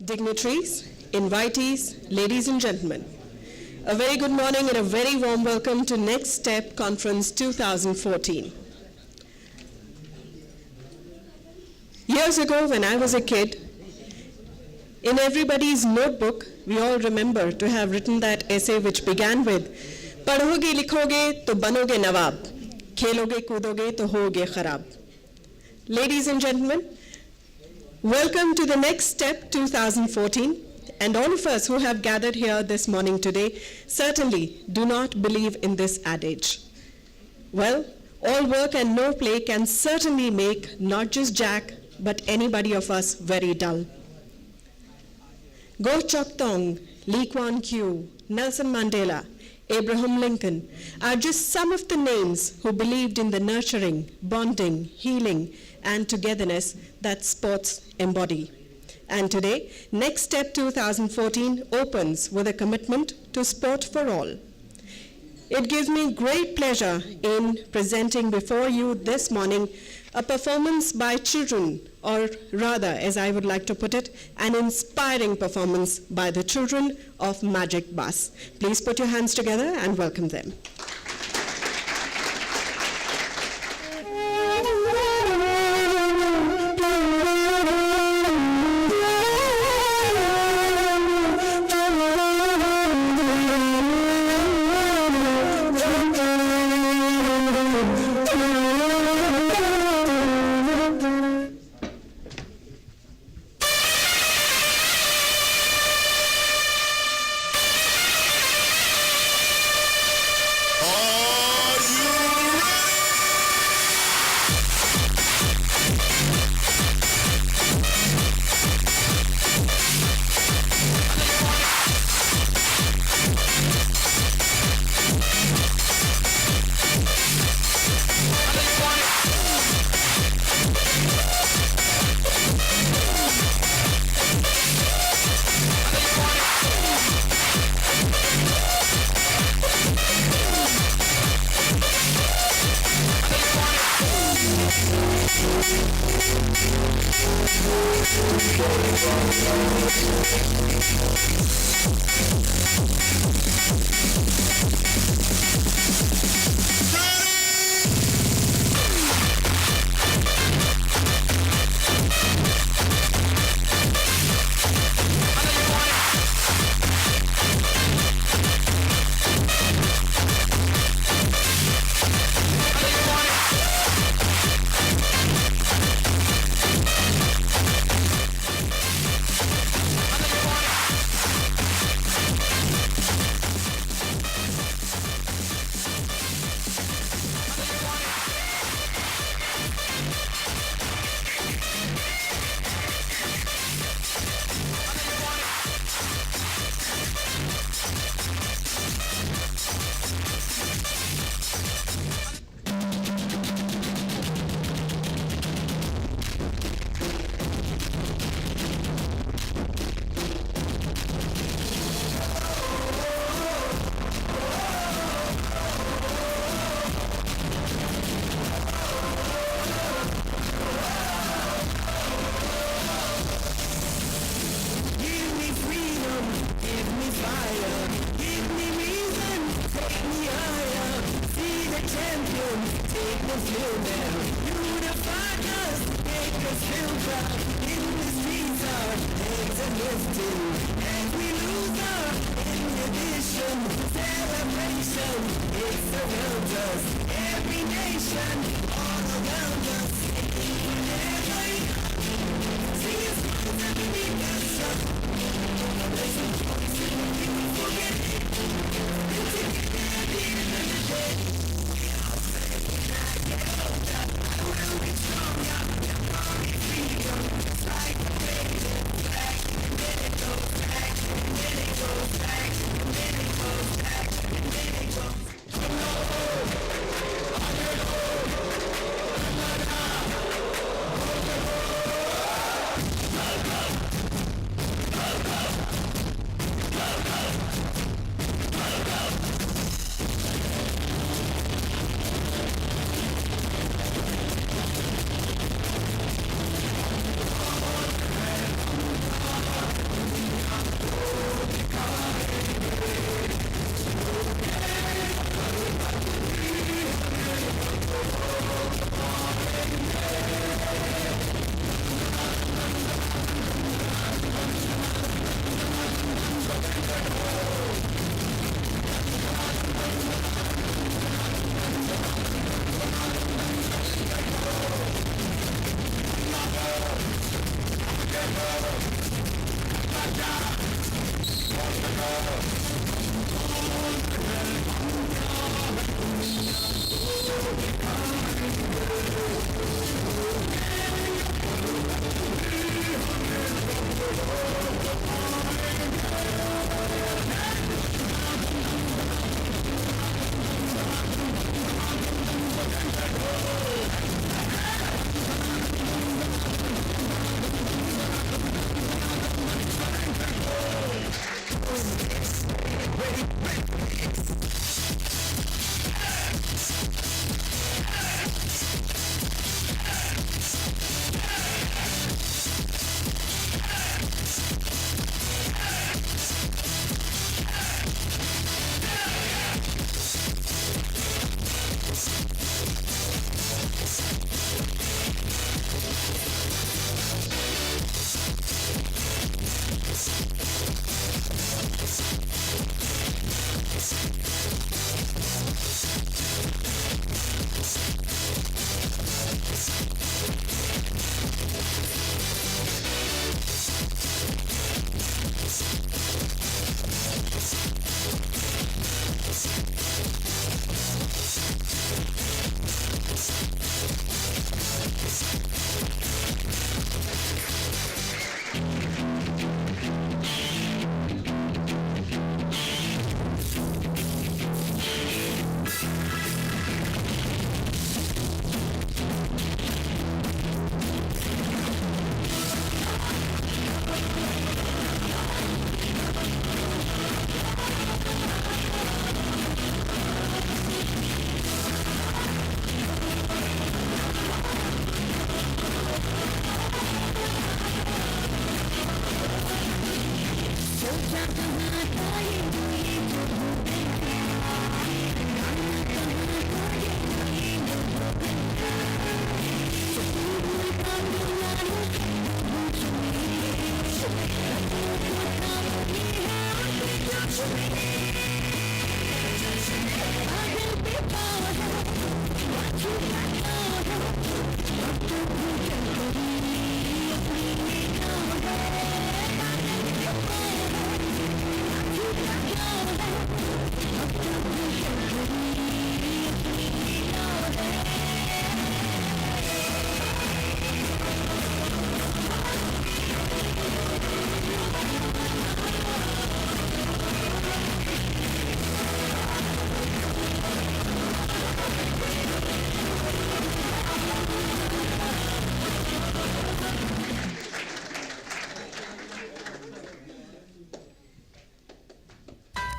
dignitaries, invitees, ladies and gentlemen, a very good morning and a very warm welcome to Next Step Conference 2014. Years ago, when I was a kid, in everybody's notebook, we all remember to have written that essay which began with, "Padhoge likhoge to banoge nawab, kheloge kudoge to hoge kharab." Ladies and gentlemen, welcome to the Next Step 2014, and all of us who have gathered here this morning today certainly do not believe in this adage. Well, all work and no play can certainly make not just Jack, but anybody of us very dull. Goh Chok Tong, Lee Kuan Yew, Nelson Mandela, Abraham Lincoln are just some of the names who believed in the nurturing, bonding, healing, and togetherness that sports embody. And today, Next Step 2014 opens with a commitment to sport for all. It gives me great pleasure in presenting before you this morning a performance by children, or rather, as I would like to put it, an inspiring performance by the children of Magic Bus. Please put your hands together and welcome them.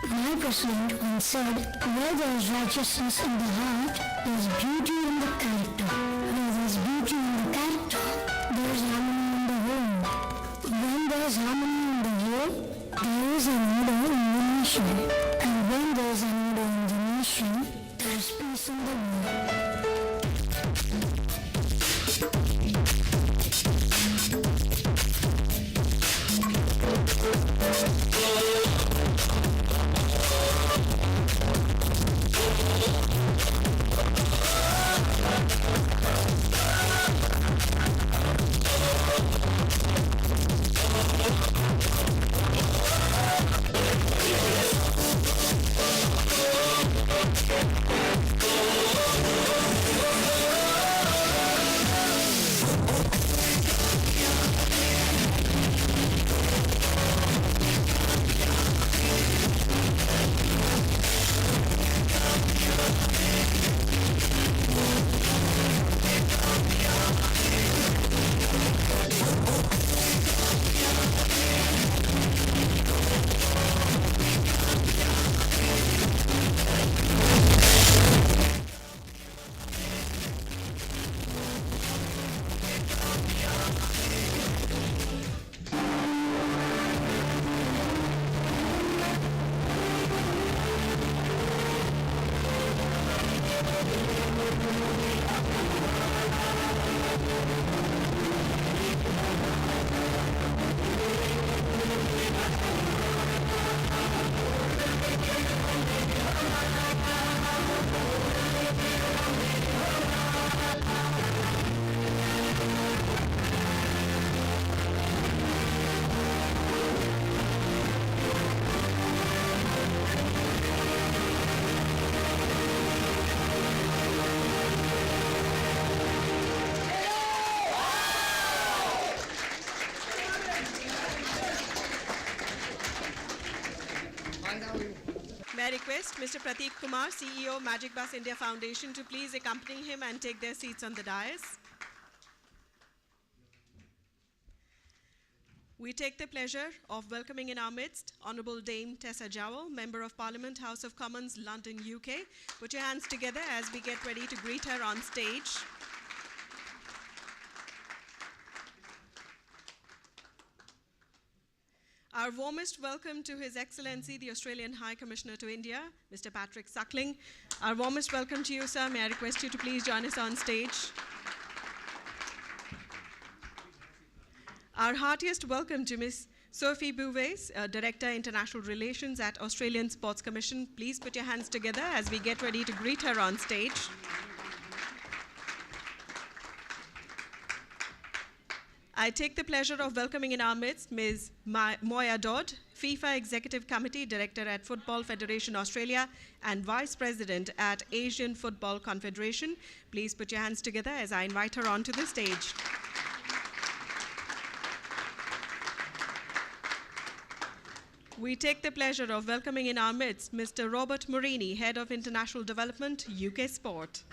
My president once said, where there is righteousness in the heart, there is beauty in the character. Where there is beauty in the character, there is harmony in the home. When there is harmony in the home, there is an order in the nation. And when there is an order in the nation, there is peace in the world. request Mr. Prateek Kumar, CEO, Magic Bus India Foundation, to please accompany him and take their seats on the dais. We take the pleasure of welcoming in our midst Honourable Dame Tessa Jowell, Member of Parliament, House of Commons, London, UK. Put your hands together as we get ready to greet her on stage. Our warmest welcome to His Excellency, the Australian High Commissioner to India, Mr. Patrick Suckling. Our warmest welcome to you, sir. May I request you to please join us on stage. Our heartiest welcome to Ms. Sophie Bouvet, Director, International Relations at Australian Sports Commission. Please put your hands together as we get ready to greet her on stage. I take the pleasure of welcoming in our midst Ms. Moya Dodd, FIFA Executive Committee Director at Football Federation Australia and Vice President at Asian Football Confederation. Please put your hands together as I invite her onto the stage. We take the pleasure of welcoming in our midst Mr. Robert Morini, Head of International Development, UK Sport.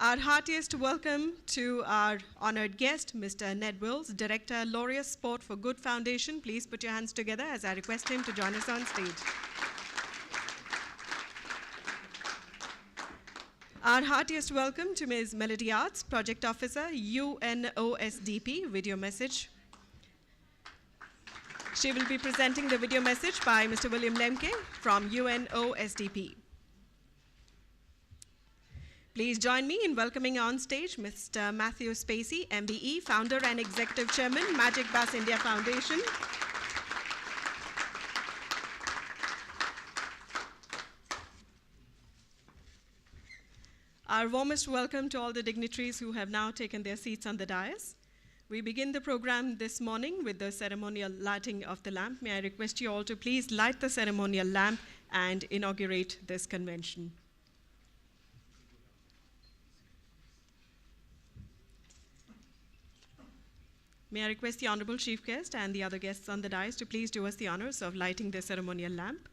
Our heartiest welcome to our honoured guest, Mr. Ned Wills, Director, Laureus Sport for Good Foundation. Please put your hands together as I request him to join us on stage. Our heartiest welcome to Ms. Melody Arts, Project Officer, UNOSDP, video message. She will be presenting the video message by Mr. William Lemke from UNOSDP. Please join me in welcoming on stage Mr. Matthew Spacey, MBE, Founder and Executive Chairman, Magic Bus India Foundation. Our warmest welcome to all the dignitaries who have now taken their seats on the dais. We begin the program this morning with the ceremonial lighting of the lamp. May I request you all to please light the ceremonial lamp and inaugurate this convention. May I request the Honourable Chief Guest and the other guests on the dais to please do us the honours of lighting the ceremonial lamp.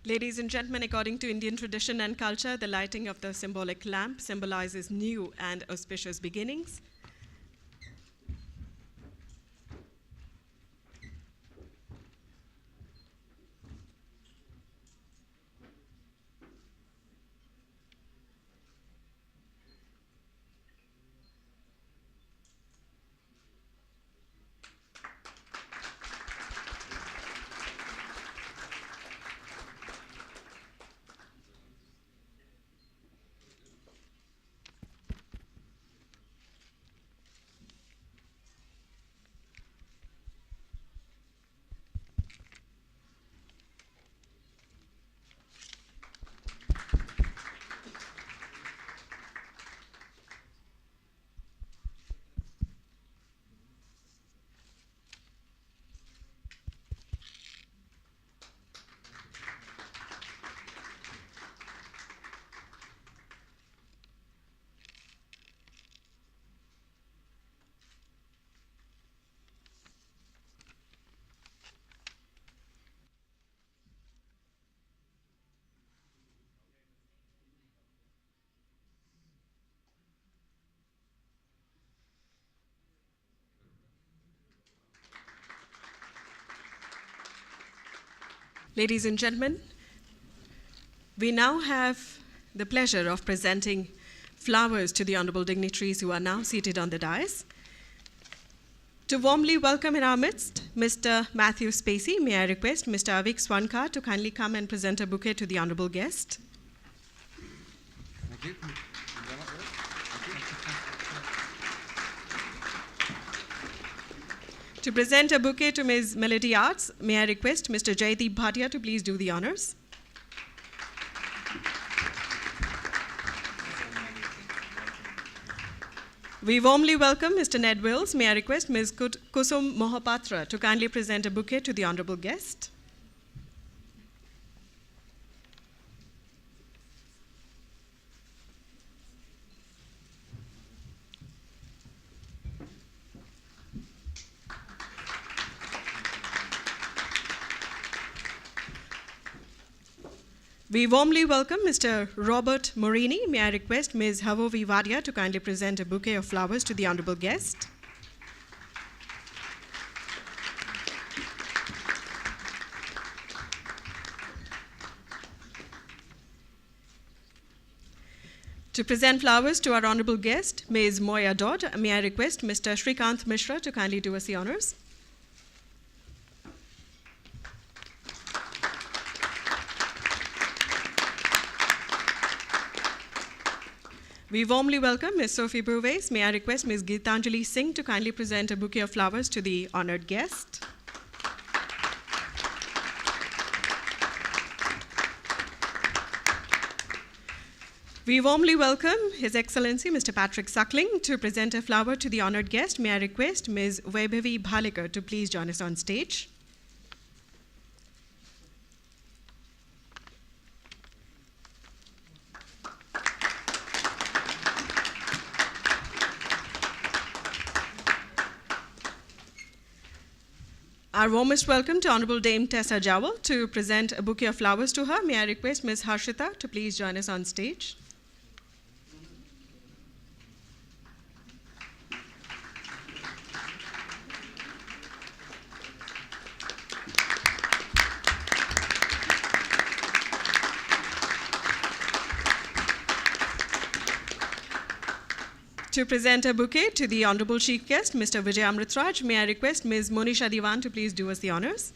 Ladies and gentlemen, according to Indian tradition and culture, the lighting of the symbolic lamp symbolizes new and auspicious beginnings. Ladies and gentlemen, we now have the pleasure of presenting flowers to the honourable dignitaries who are now seated on the dais. To warmly welcome in our midst Mr. Matthew Spacey, may I request Mr. Avik Swankar to kindly come and present a bouquet to the honourable guest. Thank you. To present a bouquet to Ms. Melody Arts, may I request Mr. Jaideep Bhatia to please do the honours. We warmly welcome Mr. Ned Wills. May I request Ms. Kusum Mohapatra to kindly present a bouquet to the honourable guest. We warmly welcome Mr. Robert Morini. May I request Ms. Havovi Vadia to kindly present a bouquet of flowers to the honorable guest. To present flowers to our honorable guest, Ms. Moya Dodd, may I request Mr. Shrikant Mishra to kindly do us the honors. We warmly welcome Ms. Sophie Bouvet. May I request Ms. Geetanjali Singh to kindly present a bouquet of flowers to the honored guest. We warmly welcome His Excellency Mr. Patrick Suckling to present a flower to the honored guest. May I request Ms. Vaibhavi Bhalikar to please join us on stage. Our warmest welcome to Honorable Dame Tessa Jowell to present a bouquet of flowers to her. May I request Ms. Harshita to please join us on stage. To present a bouquet to the Honorable Chief Guest, Mr. Vijay Amritraj, may I request Ms. Monisha Diwan to please do us the honors.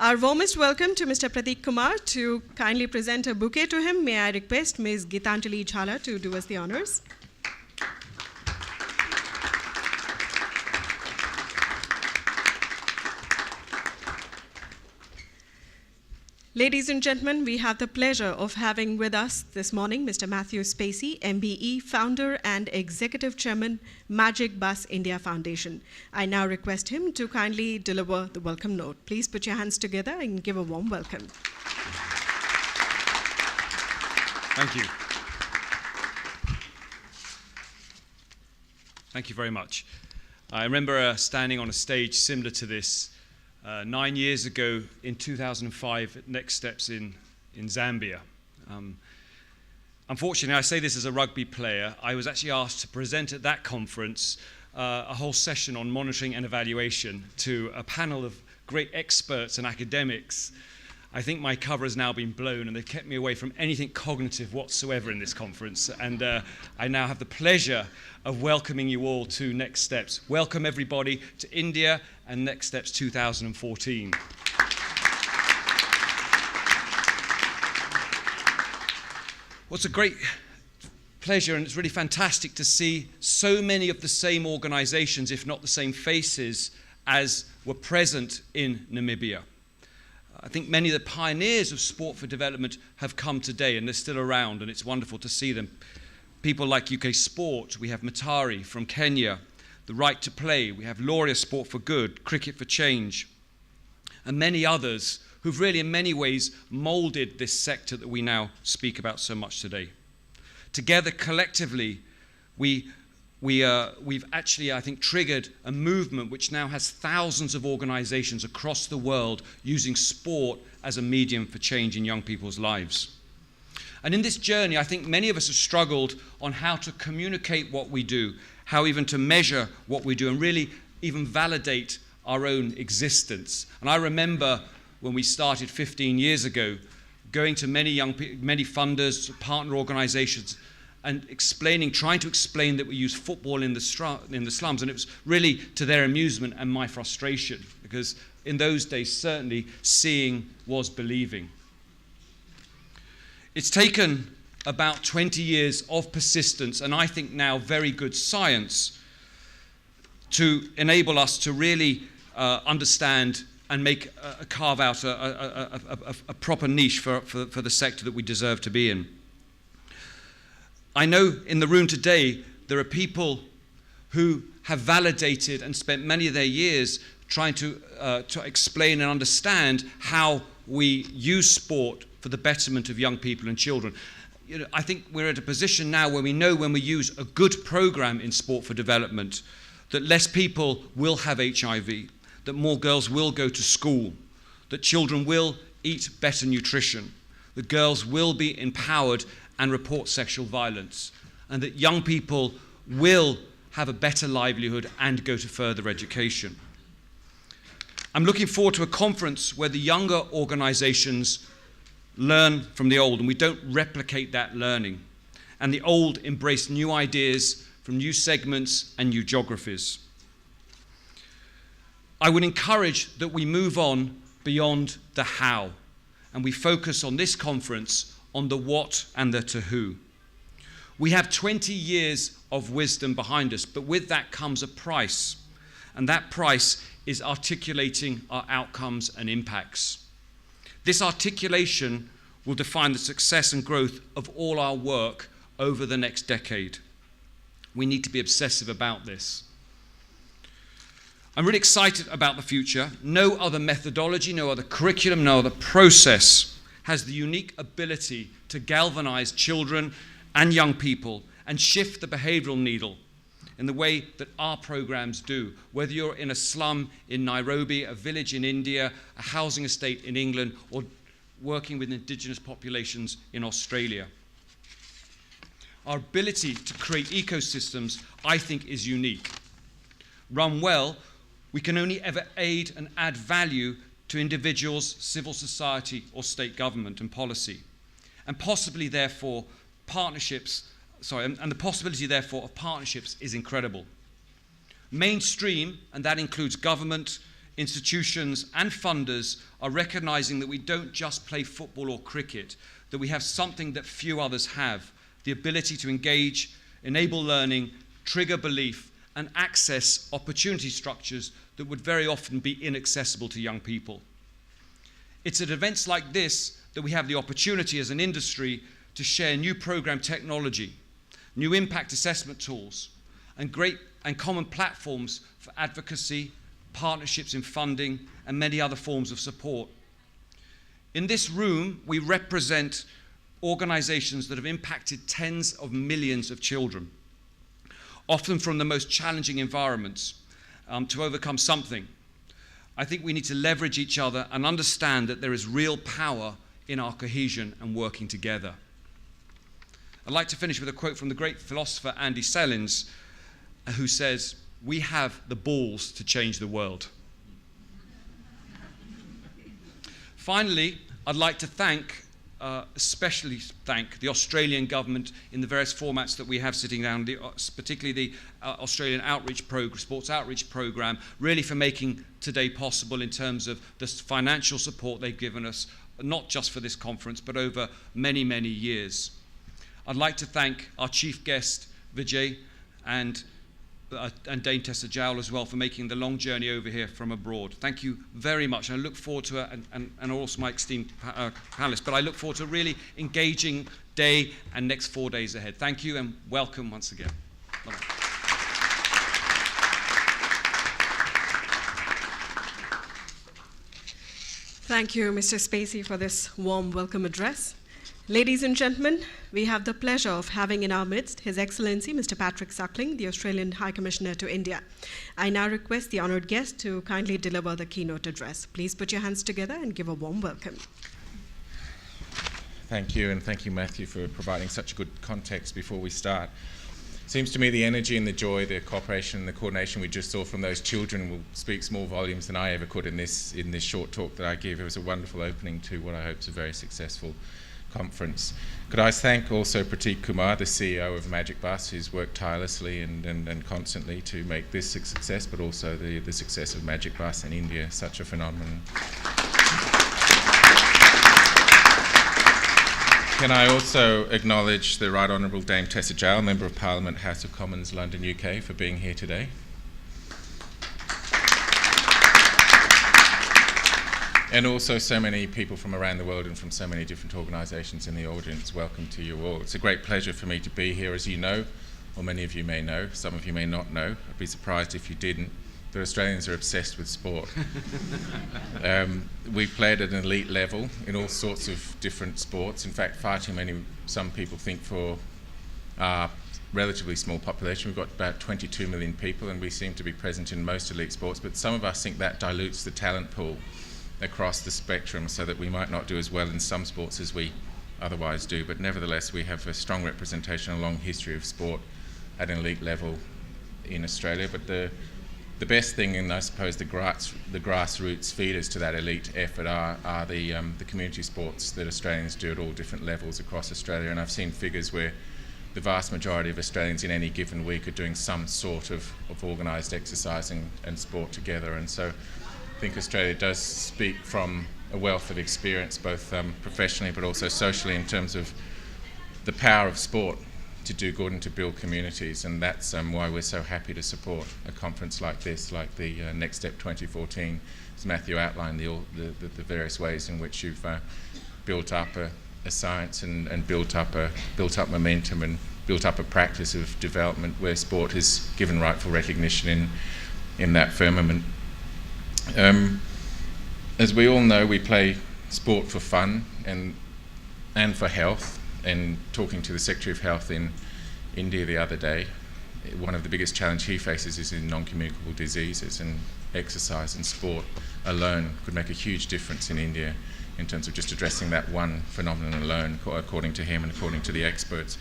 Our warmest welcome to Mr. Prateek Kumar to kindly present a bouquet to him. May I request Ms. Geetanjali Jhala to do us the honors. Ladies and gentlemen, we have the pleasure of having with us this morning Mr. Matthew Spacey, MBE, founder and executive chairman, Magic Bus India Foundation. I now request him to kindly deliver the welcome note. Please put your hands together and give a warm welcome. Thank you. Thank you very much. I remember standing on a stage similar to this 9 years ago in 2005 at Next Steps in Zambia. Unfortunately, I say this as a rugby player, I was actually asked to present at that conference a whole session on monitoring and evaluation to a panel of great experts and academics. I think my cover has now been blown and they've kept me away from anything cognitive whatsoever in this conference. And I now have the pleasure of welcoming you all to Next Steps. Welcome everybody to India and Next Steps 2014. Well, it's a great pleasure and it's really fantastic to see so many of the same organizations, if not the same faces, as were present in Namibia. I think many of the pioneers of sport for development have come today and they're still around and it's wonderful to see them. People like UK Sport, we have Matari from Kenya, The Right to Play, we have Lauria Sport for Good, Cricket for Change, and many others who've really in many ways molded this sector that we now speak about so much today. Together, collectively, we've actually, I think, triggered a movement which now has thousands of organizations across the world using sport as a medium for change in young people's lives. And in this journey, I think many of us have struggled on how to communicate what we do, how even to measure what we do, and really even validate our own existence. And I remember when we started 15 years ago, going to many funders, partner organizations, and trying to explain that we use football in the slums. And it was really to their amusement and my frustration, because in those days, certainly, seeing was believing. It's taken about 20 years of persistence, and I think now very good science, to enable us to really understand and carve out a proper niche for the sector that we deserve to be in. I know in the room today there are people who have validated and spent many of their years trying to explain and understand how we use sport for the betterment of young people and children. You know, I think we're at a position now where we know when we use a good program in sport for development that less people will have HIV, that more girls will go to school, that children will eat better nutrition, that girls will be empowered and report sexual violence, and that young people will have a better livelihood and go to further education. I'm looking forward to a conference where the younger organizations learn from the old and we don't replicate that learning, and the old embrace new ideas from new segments and new geographies. I would encourage that we move on beyond the how, and we focus on this conference on the what and the to who. We have 20 years of wisdom behind us, but with that comes a price, and that price is articulating our outcomes and impacts. This articulation will define the success and growth of all our work over the next decade. We need to be obsessive about this. I'm really excited about the future. No other methodology, no other curriculum, no other process has the unique ability to galvanize children and young people and shift the behavioral needle in the way that our programs do, whether you're in a slum in Nairobi, a village in India, a housing estate in England, or working with indigenous populations in Australia. Our ability to create ecosystems, I think, is unique. Run well, we can only ever aid and add value to individuals, civil society, or state government and policy. And possibly, therefore, the possibility, therefore, of partnerships is incredible. Mainstream, and that includes government, institutions, and funders, are recognizing that we don't just play football or cricket, that we have something that few others have, the ability to engage, enable learning, trigger belief, and access opportunity structures that would very often be inaccessible to young people. It's at events like this that we have the opportunity as an industry to share new program technology, new impact assessment tools, and great and common platforms for advocacy, partnerships in funding, and many other forms of support. In this room, we represent organizations that have impacted tens of millions of children, often from the most challenging environments, to overcome something. I think we need to leverage each other and understand that there is real power in our cohesion and working together. I'd like to finish with a quote from the great philosopher Andy Sellins, who says, "We have the balls to change the world." Finally, I'd like to especially thank the Australian government in the various formats that we have sitting down, particularly the Australian Sports Outreach Programme, really for making today possible in terms of the financial support they've given us, not just for this conference, but over many, many years. I'd like to thank our chief guest, Vijay, and Dame Tessa Jowl as well for making the long journey over here from abroad. Thank you very much. And I look forward to and also my esteemed panelists, but I look forward to a really engaging day and next 4 days ahead. Thank you and welcome once again. Bye-bye. Thank you, Mr. Spacey, for this warm welcome address. Ladies and gentlemen, we have the pleasure of having in our midst His Excellency Mr. Patrick Suckling, the Australian High Commissioner to India. I now request the honoured guest to kindly deliver the keynote address. Please put your hands together and give a warm welcome. Thank you, and thank you, Matthew, for providing such a good context before we start. Seems to me the energy and the joy, the cooperation and the coordination we just saw from those children speaks more volumes than I ever could in this short talk that I gave. It was a wonderful opening to what I hope is a very successful conference. Could I thank also Pratik Kumar, the CEO of Magic Bus, who's worked tirelessly and constantly to make this a success, but also the success of Magic Bus in India, such a phenomenon. Can I also acknowledge the Right Honourable Dame Tessa Jowl, Member of Parliament, House of Commons, London, UK, for being here today. And also so many people from around the world and from so many different organisations in the audience. Welcome to you all. It's a great pleasure for me to be here. As you know, or many of you may know, some of you may not know, I'd be surprised if you didn't, that Australians are obsessed with sport. We played at an elite level in all sorts of different sports. In fact, far too many, some people think, for our relatively small population. We've got about 22 million people, and we seem to be present in most elite sports, but some of us think that dilutes the talent pool across the spectrum, so that we might not do as well in some sports as we otherwise do. But nevertheless, we have a strong representation, a long history of sport at an elite level in Australia. But the best thing, and I suppose the grassroots feeders to that elite effort are the community sports that Australians do at all different levels across Australia. And I've seen figures where the vast majority of Australians in any given week are doing some sort of organised exercise and sport together. And so I think Australia does speak from a wealth of experience, both professionally but also socially, in terms of the power of sport to do good and to build communities. And that's why we're so happy to support a conference like this, like the Next Step 2014, as Matthew outlined, the various ways in which you've built up a science and built up momentum and built up a practice of development where sport is given rightful recognition in that firmament. As we all know, we play sport for fun and for health. And talking to the Secretary of Health in India the other day, one of the biggest challenges he faces is in non-communicable diseases, and exercise and sport alone could make a huge difference in India in terms of just addressing that one phenomenon alone, according to him and according to the experts.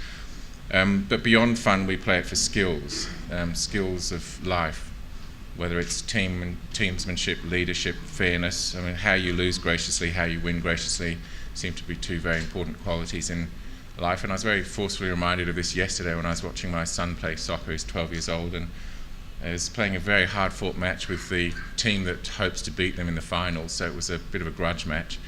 But beyond fun, we play it for skills, skills of life, whether it's teamsmanship, leadership, fairness. I mean, how you lose graciously, how you win graciously seem to be two very important qualities in life. And I was very forcefully reminded of this yesterday when I was watching my son play soccer. He's 12 years old, and he was playing a very hard-fought match with the team that hopes to beat them in the finals, so it was a bit of a grudge match.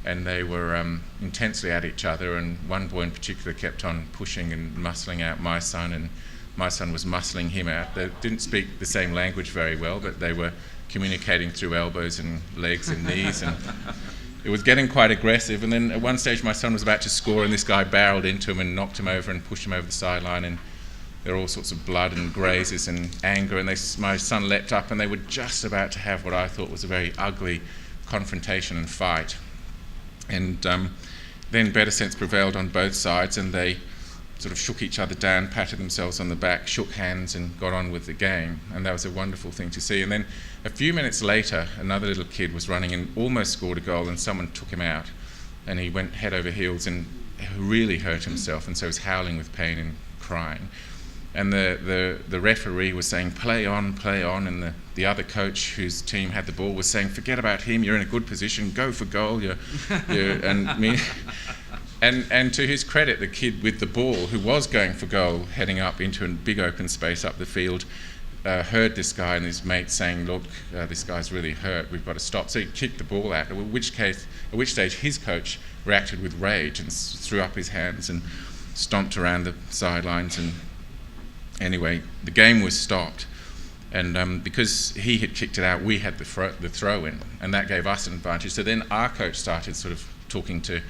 And they were intensely at each other, and one boy in particular kept on pushing and muscling out my son, and my son was muscling him out. They didn't speak the same language very well, but they were communicating through elbows and legs and knees, and it was getting quite aggressive. And then at one stage my son was about to score, and this guy barreled into him and knocked him over and pushed him over the sideline, and there were all sorts of blood and grazes and anger, and my son leapt up, and they were just about to have what I thought was a very ugly confrontation and fight. And then better sense prevailed on both sides, and they sort of shook each other down, patted themselves on the back, shook hands, and got on with the game. And that was a wonderful thing to see. And then a few minutes later, another little kid was running and almost scored a goal, and someone took him out, and he went head over heels and really hurt himself, and so he was howling with pain and crying. And the referee was saying, play on, and the other coach whose team had the ball was saying, forget about him, you're in a good position, go for goal. And to his credit, the kid with the ball, who was going for goal, heading up into a big open space up the field, heard this guy and his mate saying, look, this guy's really hurt, we've got to stop. So he kicked the ball out, at which stage his coach reacted with rage and threw up his hands and stomped around the sidelines. And anyway, the game was stopped, and because he had kicked it out, we had the throw in, and that gave us an advantage. So then our coach started sort of talking to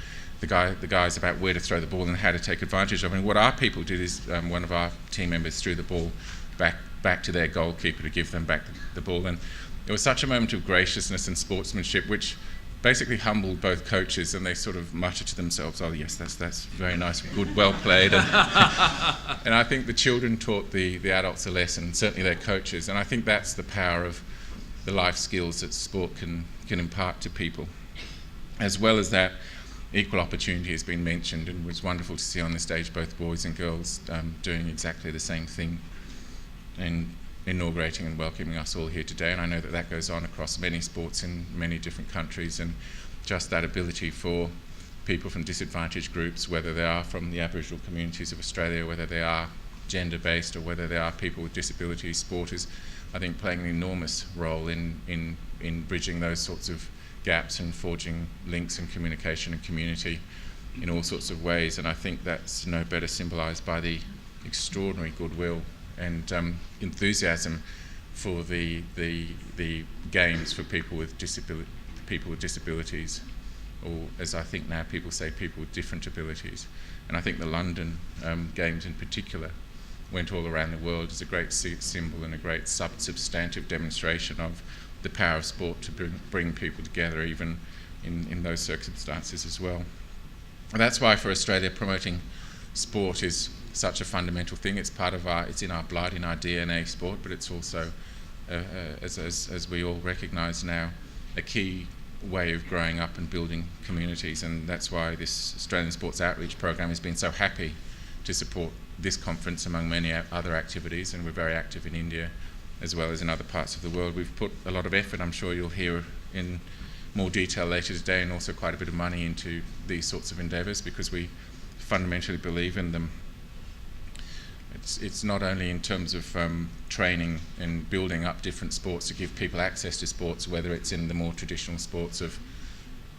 the guys about where to throw the ball and how to take advantage of it. And what our people did is one of our team members threw the ball back to their goalkeeper to give them back the ball. And it was such a moment of graciousness and sportsmanship, which basically humbled both coaches, and they sort of muttered to themselves, oh yes, that's very nice, good, well played. And I think the children taught the adults a lesson, certainly their coaches, and I think that's the power of the life skills that sport can impart to people. As well as that, equal opportunity has been mentioned, and it was wonderful to see on the stage both boys and girls doing exactly the same thing and inaugurating and welcoming us all here today. And I know that goes on across many sports in many different countries, and just that ability for people from disadvantaged groups, whether they are from the Aboriginal communities of Australia, whether they are gender-based or whether they are people with disabilities, sport is, I think, playing an enormous role in bridging those sorts of gaps and forging links and communication and community in all sorts of ways. And I think that's no better symbolised by the extraordinary goodwill and enthusiasm for the games for people with disabilities, or as I think now people say, people with different abilities. And I think the London Games in particular went all around the world as a great symbol and a great substantive demonstration of the power of sport to bring people together, even in those circumstances as well. And that's why for Australia, promoting sport is such a fundamental thing. It's part of it's in our blood, in our DNA sport, but it's also, as we all recognise now, a key way of growing up and building communities, and that's why this Australian Sports Outreach Program has been so happy to support this conference among many other activities, and we're very active in India as well as in other parts of the world. We've put a lot of effort, I'm sure you'll hear in more detail later today, and also quite a bit of money into these sorts of endeavours because we fundamentally believe in them. It's not only in terms of training and building up different sports to give people access to sports, whether it's in the more traditional sports of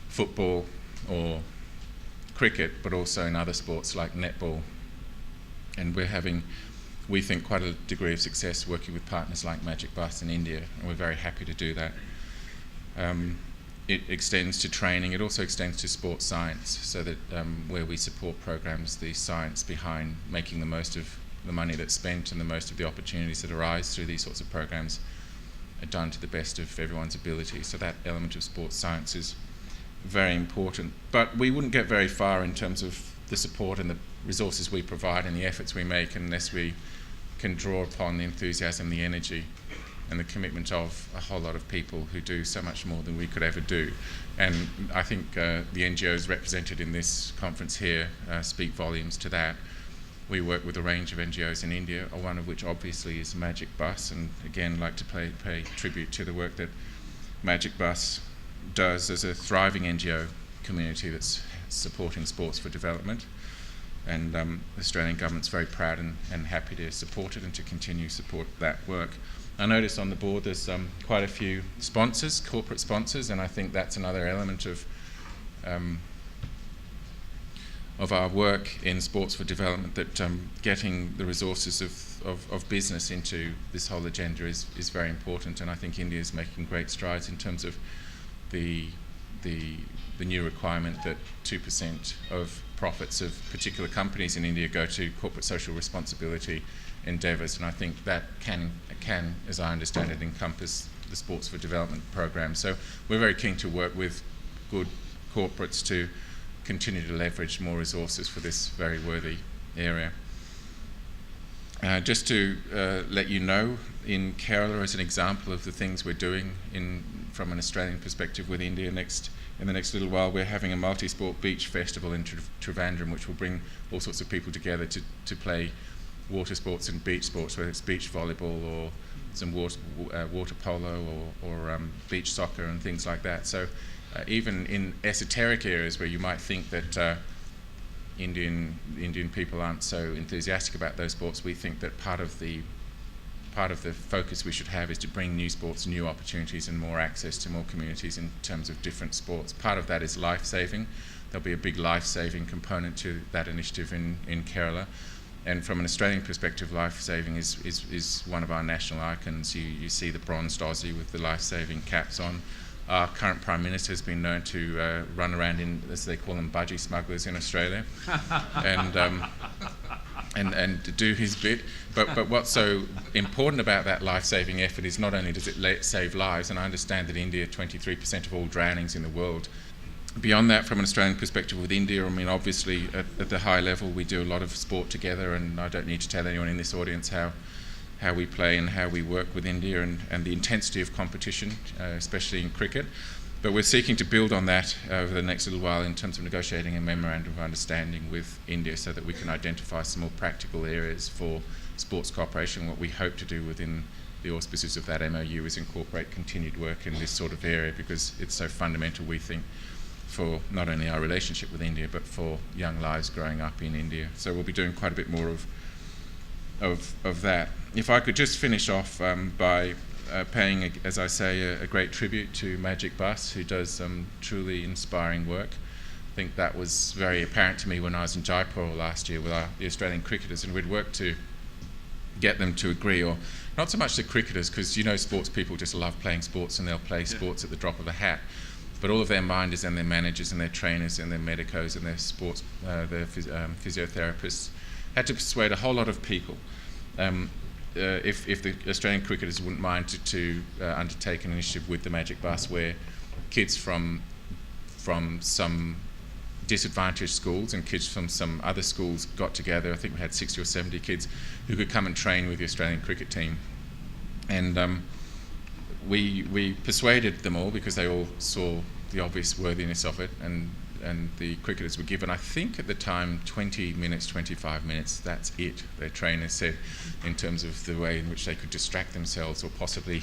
football or cricket, but also in other sports like netball. And we're having, we think, quite a degree of success working with partners like Magic Bus in India, and we're very happy to do that. It extends to training, it also extends to sports science, so that where we support programs, the science behind making the most of the money that's spent and the most of the opportunities that arise through these sorts of programs are done to the best of everyone's ability. So that element of sports science is very important. But we wouldn't get very far in terms of the support and the resources we provide and the efforts we make unless we can draw upon the enthusiasm, the energy and the commitment of a whole lot of people who do so much more than we could ever do. And I think the NGOs represented in this conference here speak volumes to that. We work with a range of NGOs in India, one of which obviously is Magic Bus, and again like to pay tribute to the work that Magic Bus does as a thriving NGO community that's supporting sports for development. And the Australian government's very proud and happy to support it and to continue to support that work. I noticed on the board there's quite a few sponsors, corporate sponsors, and I think that's another element of our work in sports for development, that getting the resources of business into this whole agenda is very important, and I think India is making great strides in terms of the new requirement that 2% of profits of particular companies in India go to corporate social responsibility endeavours, and I think that can, as I understand it, encompass the sports for development program. So we're very keen to work with good corporates to continue to leverage more resources for this very worthy area. Just to let you know, in Kerala, as an example of the things we're doing from an Australian perspective with India, in the next little while we're having a multi-sport beach festival in Trivandrum, which will bring all sorts of people together to play water sports and beach sports, whether it's beach volleyball or some water polo or beach soccer and things like that. So even in esoteric areas where you might think that Indian people aren't so enthusiastic about those sports, we think that part of the focus we should have is to bring new sports, new opportunities and more access to more communities in terms of different sports. Part of that is life-saving. There'll be a big life-saving component to that initiative in Kerala. And from an Australian perspective, life-saving is one of our national icons. You see the bronzed Aussie with the life-saving caps on. Our current Prime Minister has been known to run around in, as they call them, budgie smugglers in Australia, and do his bit. But what's so important about that life-saving effort is not only does it save lives, and I understand that India, 23% of all drownings in the world. Beyond that, from an Australian perspective with India, I mean, obviously at the high level we do a lot of sport together, and I don't need to tell anyone in this audience how we play and how we work with India and the intensity of competition, especially in cricket. But we're seeking to build on that over the next little while in terms of negotiating a memorandum of understanding with India so that we can identify some more practical areas for sports cooperation. What we hope to do within the auspices of that MOU is incorporate continued work in this sort of area, because it's so fundamental, we think, for not only our relationship with India but for young lives growing up in India. So we'll be doing quite a bit more of that. If I could just finish off by paying, as I say, a great tribute to Magic Bus, who does some truly inspiring work. I think that was very apparent to me when I was in Jaipur last year with the Australian cricketers, and we'd worked to get them to agree, or not so much the cricketers, because you know sports people just love playing sports and they'll play sports at the drop of a hat, but all of their minders and their managers and their trainers and their medicos and their sports, their physiotherapists had to persuade a whole lot of people if the Australian cricketers wouldn't mind to undertake an initiative with the Magic Bus where kids from some disadvantaged schools, and kids from some other schools got together. I think we had 60 or 70 kids who could come and train with the Australian cricket team. And we persuaded them all, because they all saw the obvious worthiness of it, and the cricketers were given, I think at the time, 20 minutes, 25 minutes, that's it, their trainers said, in terms of the way in which they could distract themselves or possibly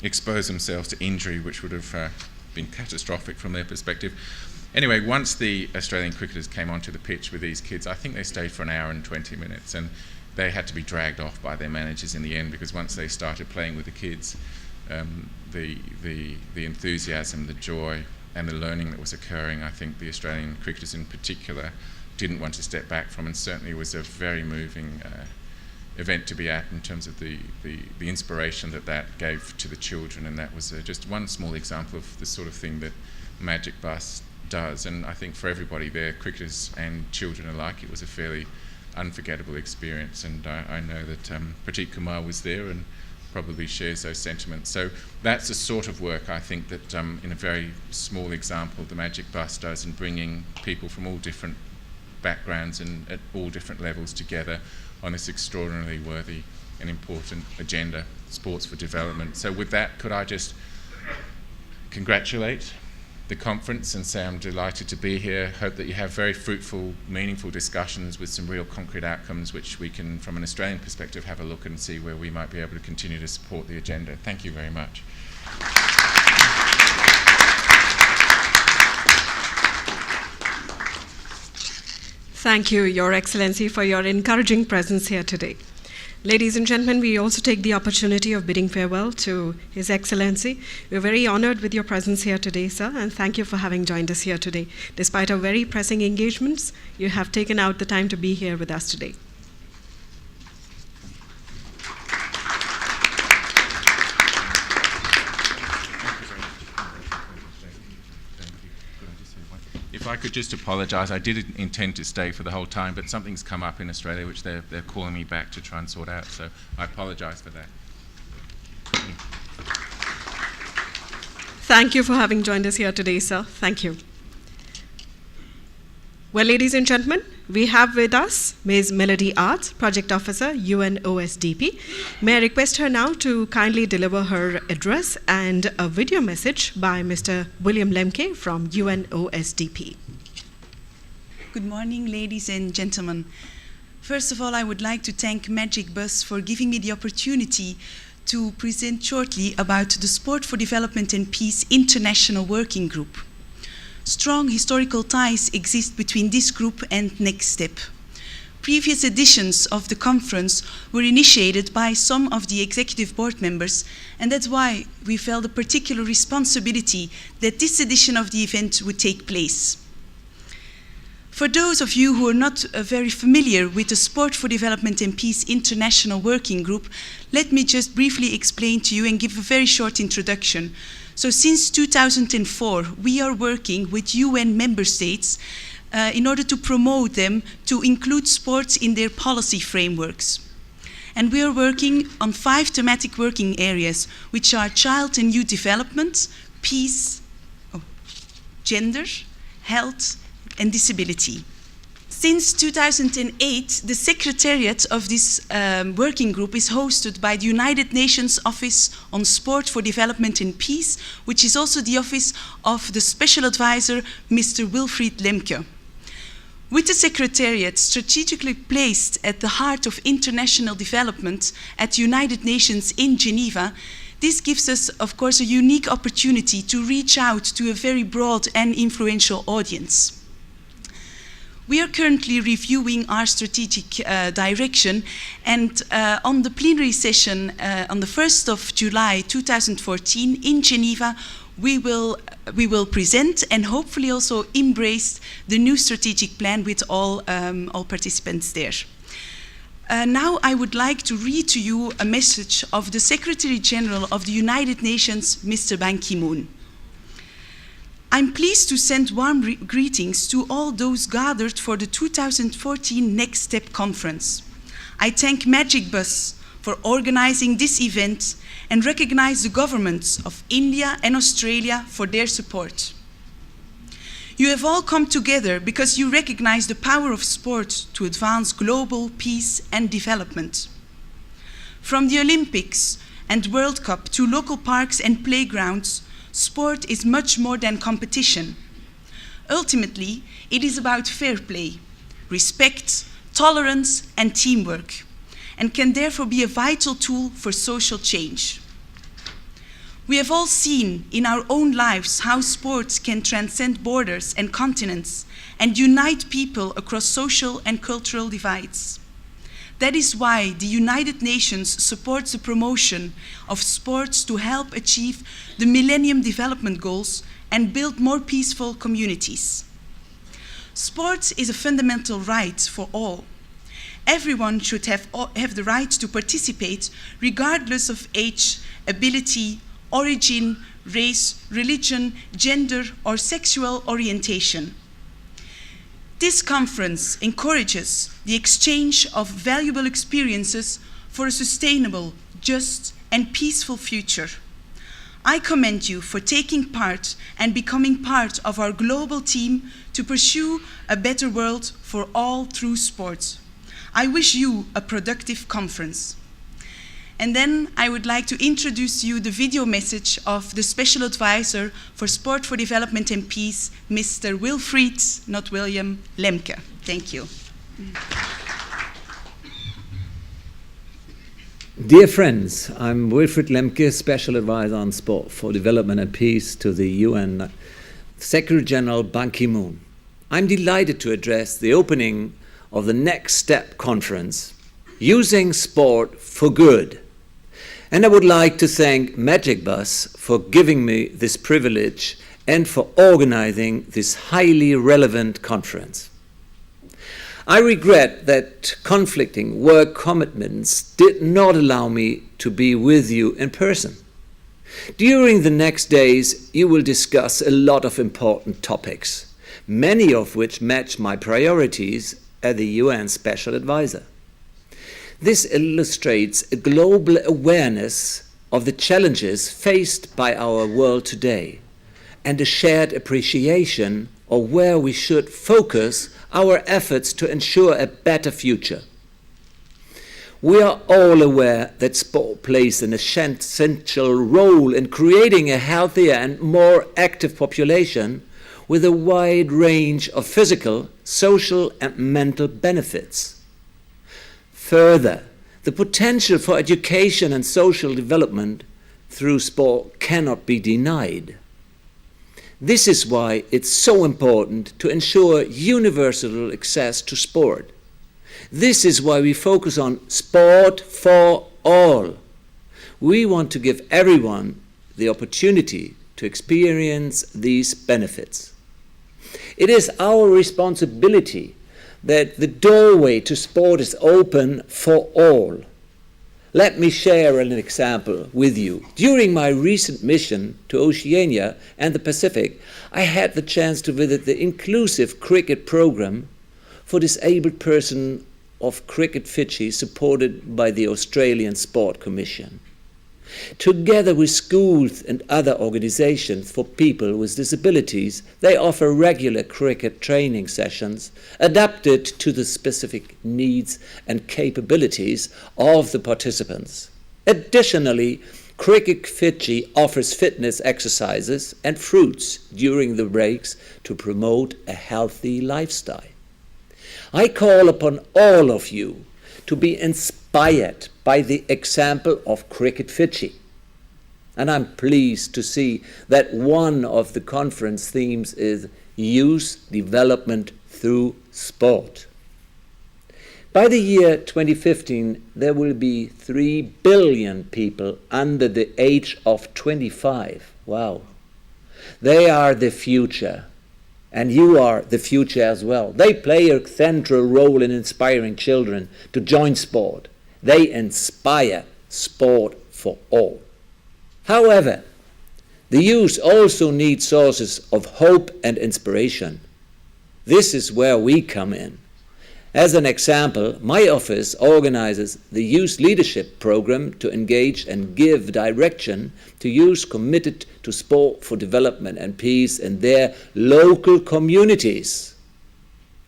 expose themselves to injury, which would have been catastrophic from their perspective. Anyway, once the Australian cricketers came onto the pitch with these kids, I think they stayed for an hour and 20 minutes, and they had to be dragged off by their managers in the end, because once they started playing with the kids, the enthusiasm, the joy, and the learning that was occurring, I think the Australian cricketers in particular didn't want to step back from, and certainly was a very moving event to be at in terms of the inspiration that gave to the children. And that was just one small example of the sort of thing that Magic Bus does. And I think for everybody there, cricketers and children alike, it was a fairly unforgettable experience. And I know that Pratik Kumar was there and probably shares those sentiments. So that's the sort of work, I think, that in a very small example the Magic Bus does in bringing people from all different backgrounds and at all different levels together on this extraordinarily worthy and important agenda, sports for development. So with that, could I just congratulate the conference and say I'm delighted to be here. Hope that you have very fruitful, meaningful discussions with some real concrete outcomes, which we can, from an Australian perspective, have a look and see where we might be able to continue to support the agenda. Thank you very much. Thank you, Your Excellency, for your encouraging presence here today. Ladies and gentlemen, we also take the opportunity of bidding farewell to His Excellency. We're very honored with your presence here today, sir, and thank you for having joined us here today. Despite our very pressing engagements, you have taken out the time to be here with us today. If I could just apologise, I did intend to stay for the whole time, but something's come up in Australia which they're calling me back to try and sort out, so I apologise for that. Thank you for having joined us here today, sir. Thank you. Well, ladies and gentlemen, we have with us Ms. Melody Arts, Project Officer, UNOSDP. May I request her now to kindly deliver her address and a video message by Mr. William Lemke from UNOSDP. Good morning, ladies and gentlemen. First of all, I would like to thank Magic Bus for giving me the opportunity to present shortly about the Sport for Development and Peace International Working Group. Strong historical ties exist between this group and Next Step. Previous editions of the conference were initiated by some of the executive board members, and that's why we felt a particular responsibility that this edition of the event would take place. For those of you who are not very familiar with the Sport for Development and Peace International Working Group, let me just briefly explain to you and give a very short introduction. So since 2004, we are working with UN member states in order to promote them to include sports in their policy frameworks. And we are working on 5 thematic working areas, which are child and youth development, peace, gender, health, and disability. Since 2008, the Secretariat of this working group is hosted by the United Nations Office on Sport for Development and Peace, which is also the office of the Special Advisor, Mr. Wilfried Lemke. With the Secretariat strategically placed at the heart of international development at the United Nations in Geneva, this gives us, of course, a unique opportunity to reach out to a very broad and influential audience. We are currently reviewing our strategic direction, and on the plenary session on the 1st of July 2014 in Geneva, we will present and hopefully also embrace the new strategic plan with all participants there. Now I would like to read to you a message of the Secretary General of the United Nations, Mr. Ban Ki-moon. I'm pleased to send warm greetings to all those gathered for the 2014 Next Step Conference. I thank Magic Bus for organizing this event and recognize the governments of India and Australia for their support. You have all come together because you recognize the power of sport to advance global peace and development. From the Olympics and World Cup to local parks and playgrounds, sport is much more than competition. Ultimately, it is about fair play, respect, tolerance, and teamwork, and can therefore be a vital tool for social change. We have all seen in our own lives how sports can transcend borders and continents and unite people across social and cultural divides. That is why the United Nations supports the promotion of sports to help achieve the Millennium Development Goals and build more peaceful communities. Sports is a fundamental right for all. Everyone should have the right to participate regardless of age, ability, origin, race, religion, gender, or sexual orientation. This conference encourages the exchange of valuable experiences for a sustainable, just, and peaceful future. I commend you for taking part and becoming part of our global team to pursue a better world for all through sports. I wish you a productive conference. And then I would like to introduce you the video message of the Special Advisor for Sport for Development and Peace, Mr. Wilfried, not William, Lemke. Thank you. Dear friends, I'm Wilfried Lemke, Special Advisor on Sport for Development and Peace to the UN Secretary General Ban Ki-moon. I'm delighted to address the opening of the Next Step conference, Using Sport for Good. And I would like to thank Magic Bus for giving me this privilege and for organizing this highly relevant conference. I regret that conflicting work commitments did not allow me to be with you in person. During the next days, you will discuss a lot of important topics, many of which match my priorities as the UN Special Advisor. This illustrates a global awareness of the challenges faced by our world today and a shared appreciation of where we should focus our efforts to ensure a better future. We are all aware that sport plays an essential role in creating a healthier and more active population with a wide range of physical, social, and mental benefits. Further, the potential for education and social development through sport cannot be denied. This is why it's so important to ensure universal access to sport. This is why we focus on sport for all. We want to give everyone the opportunity to experience these benefits. It is our responsibility that the doorway to sport is open for all. Let me share an example with you. During my recent mission to Oceania and the Pacific, I had the chance to visit the inclusive cricket program for disabled persons of Cricket Fiji, supported by the Australian Sport Commission. Together with schools and other organizations for people with disabilities, they offer regular cricket training sessions adapted to the specific needs and capabilities of the participants. Additionally, Cricket Fiji offers fitness exercises and fruits during the breaks to promote a healthy lifestyle. I call upon all of you to be inspired by the example of Cricket Fiji. And I'm pleased to see that one of the conference themes is Youth Development Through Sport. By the year 2015, there will be 3 billion people under the age of 25. Wow. They are the future. And you are the future as well. They play a central role in inspiring children to join sport. They inspire sport for all. However, the youth also need sources of hope and inspiration. This is where we come in. As an example, my office organizes the Youth Leadership Program to engage and give direction to youth committed to sport for development and peace in their local communities,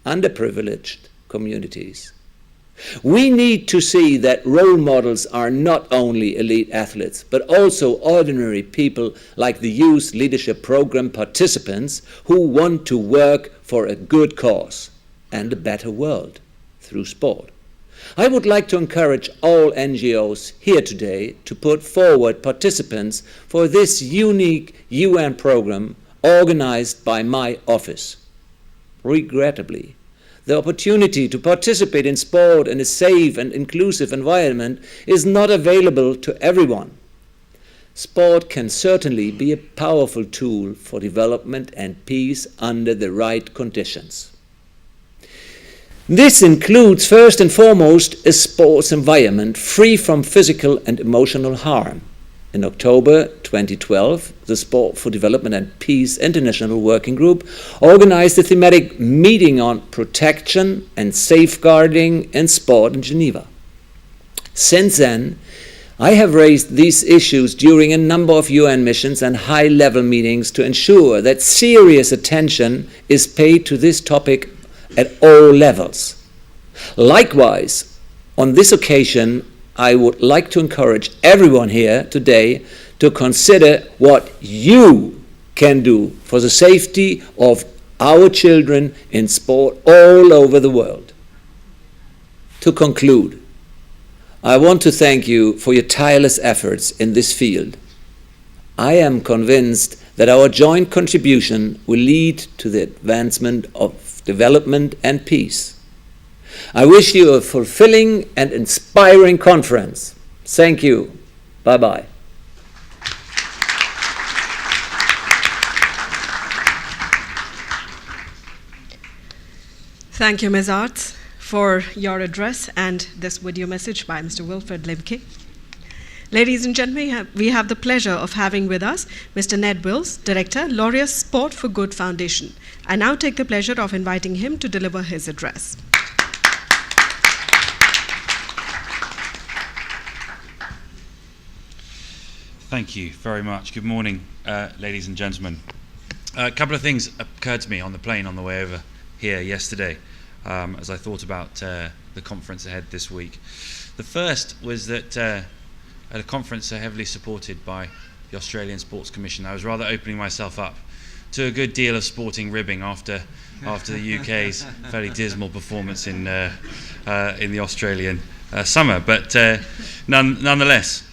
underprivileged communities. We need to see that role models are not only elite athletes, but also ordinary people like the Youth Leadership Program participants who want to work for a good cause and a better world through sport. I would like to encourage all NGOs here today to put forward participants for this unique UN program organized by my office. Regrettably, the opportunity to participate in sport in a safe and inclusive environment is not available to everyone. Sport can certainly be a powerful tool for development and peace under the right conditions. This includes, first and foremost, a sports environment free from physical and emotional harm. In October 2012, the Sport for Development and Peace International Working Group organized a thematic meeting on protection and safeguarding in sport in Geneva. Since then, I have raised these issues during a number of UN missions and high-level meetings to ensure that serious attention is paid to this topic at all levels. Likewise, on this occasion, I would like to encourage everyone here today to consider what you can do for the safety of our children in sport all over the world. To conclude, I want to thank you for your tireless efforts in this field. I am convinced that our joint contribution will lead to the advancement of development and peace. I wish you a fulfilling and inspiring conference. Thank you. Bye-bye. Thank you, Ms. Arts, for your address and this video message by Mr. Wilfred Lemke. Ladies and gentlemen, we have the pleasure of having with us Mr. Ned Wills, Director, Laureus Sport for Good Foundation. I now take the pleasure of inviting him to deliver his address. Thank you very much. Good morning, ladies and gentlemen. A couple of things occurred to me on the plane on the way over here yesterday as I thought about the conference ahead this week. The first was that at a conference so heavily supported by the Australian Sports Commission, I was rather opening myself up to a good deal of sporting ribbing after the UK's fairly dismal performance in the Australian summer. But nonetheless,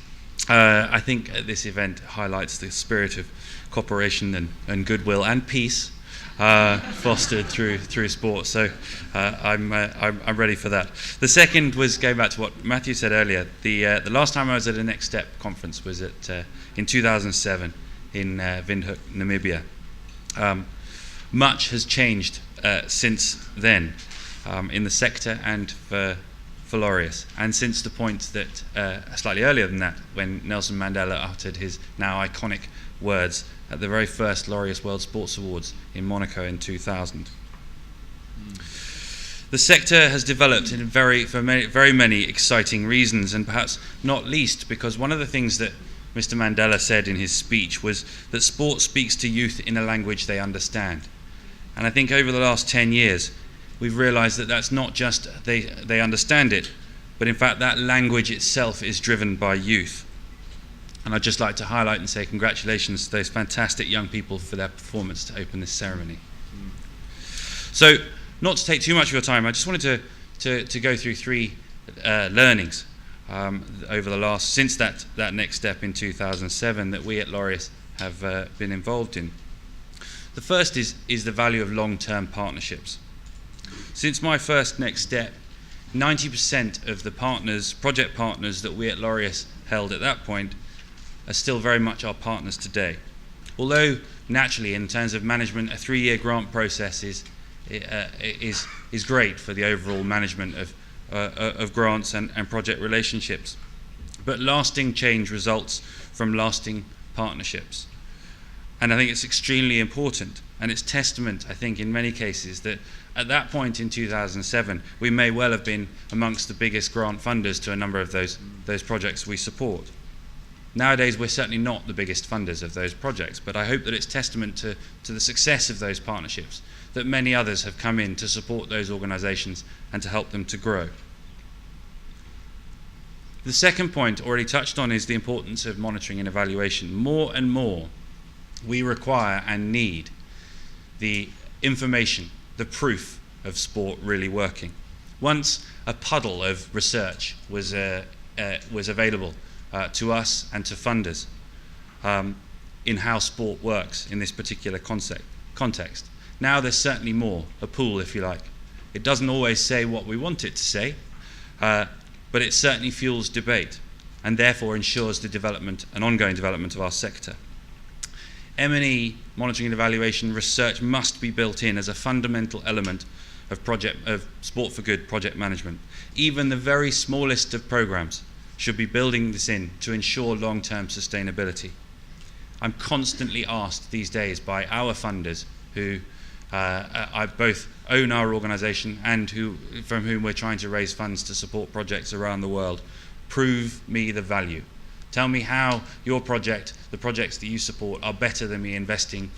I think this event highlights the spirit of cooperation and goodwill and peace fostered through sport. So I'm ready for that. The second was going back to what Matthew said earlier. The last time I was at a Next Step conference was in 2007 in Windhoek, Namibia. Much has changed since then in the sector and for Laureus, and since the point that slightly earlier than that, when Nelson Mandela uttered his now iconic words at the very first Laureus World Sports Awards in Monaco in 2000. The sector has developed for very many exciting reasons, and perhaps not least because one of the things that Mr. Mandela said in his speech was that sport speaks to youth in a language they understand. And I think over the last 10 years, we've realized that that's not just they understand it, but in fact that language itself is driven by youth. And I'd just like to highlight and say congratulations to those fantastic young people for their performance to open this ceremony. So, not to take too much of your time, I just wanted to go through three learnings over the last, since that Next Step in 2007 that we at Laureus have been involved in. The first is the value of long-term partnerships. Since my first Next Step, 90% of the project partners that we at Laureus held at that point are still very much our partners today. Although, naturally, in terms of management, a 3-year grant process is great for the overall management of grants and project relationships. But lasting change results from lasting partnerships. And I think it's extremely important And it's testament, I think, in many cases that at that point in 2007, we may well have been amongst the biggest grant funders to a number of those projects we support. Nowadays, we're certainly not the biggest funders of those projects, but I hope that it's testament to the success of those partnerships, that many others have come in to support those organisations and to help them to grow. The second point, already touched on, is the importance of monitoring and evaluation. More and more, we require and need the information, the proof of sport really working. Once a puddle of research was available to us and to funders in how sport works in this particular context. Now there's certainly more, a pool if you like. It doesn't always say what we want it to say, but it certainly fuels debate and therefore ensures the development and ongoing development of our sector. M&E, monitoring and evaluation research, must be built in as a fundamental element of Sport for Good project management. Even the very smallest of programs should be building this in to ensure long-term sustainability. I'm constantly asked these days by our funders who I both own our organisation and from whom we're trying to raise funds to support projects around the world, prove me the value. Tell me how your project, the projects that you support, are better than me investing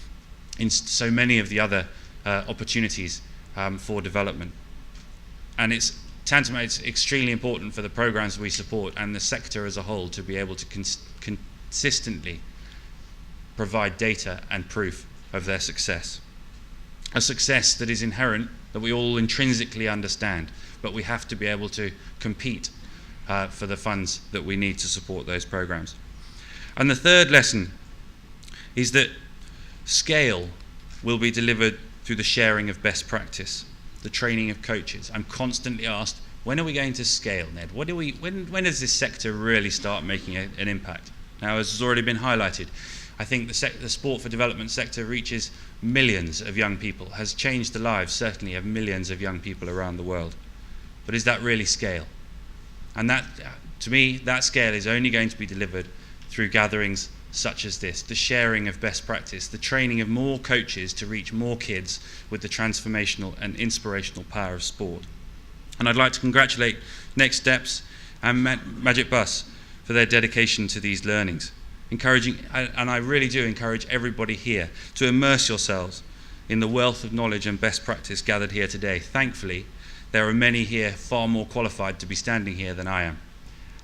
in so many of the other opportunities for development. And it's tantamount, it's extremely important for the programs we support and the sector as a whole to be able to consistently provide data and proof of their success. A success that is inherent, that we all intrinsically understand, but we have to be able to compete for the funds that we need to support those programs. And the third lesson is that scale will be delivered through the sharing of best practice, the training of coaches. I'm constantly asked, when are we going to scale, Ned? When does this sector really start making an impact? Now, as has already been highlighted, I think the sport for development sector reaches millions of young people, has changed the lives, certainly, of millions of young people around the world. But is that really scale? And that, to me, that scale is only going to be delivered through gatherings such as this, the sharing of best practice, the training of more coaches to reach more kids with the transformational and inspirational power of sport. And I'd like to congratulate Next Steps and Magic Bus for their dedication to these learnings. And I really do encourage everybody here to immerse yourselves in the wealth of knowledge and best practice gathered here today. Thankfully, there are many here far more qualified to be standing here than I am.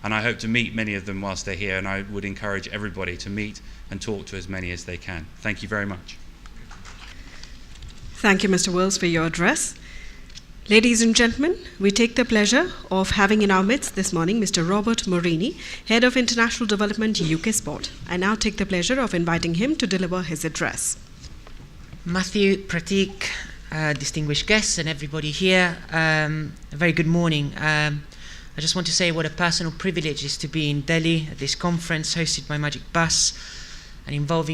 And I hope to meet many of them whilst they're here, and I would encourage everybody to meet and talk to as many as they can. Thank you very much. Thank you, Mr. Wills, for your address. Ladies and gentlemen, we take the pleasure of having in our midst this morning Mr. Robert Morini, Head of International Development, UK Sport. I now take the pleasure of inviting him to deliver his address. Matthew, Pratik, distinguished guests and everybody here, a very good morning. I just want to say what a personal privilege it is to be in Delhi at this conference hosted by Magic Bus and involving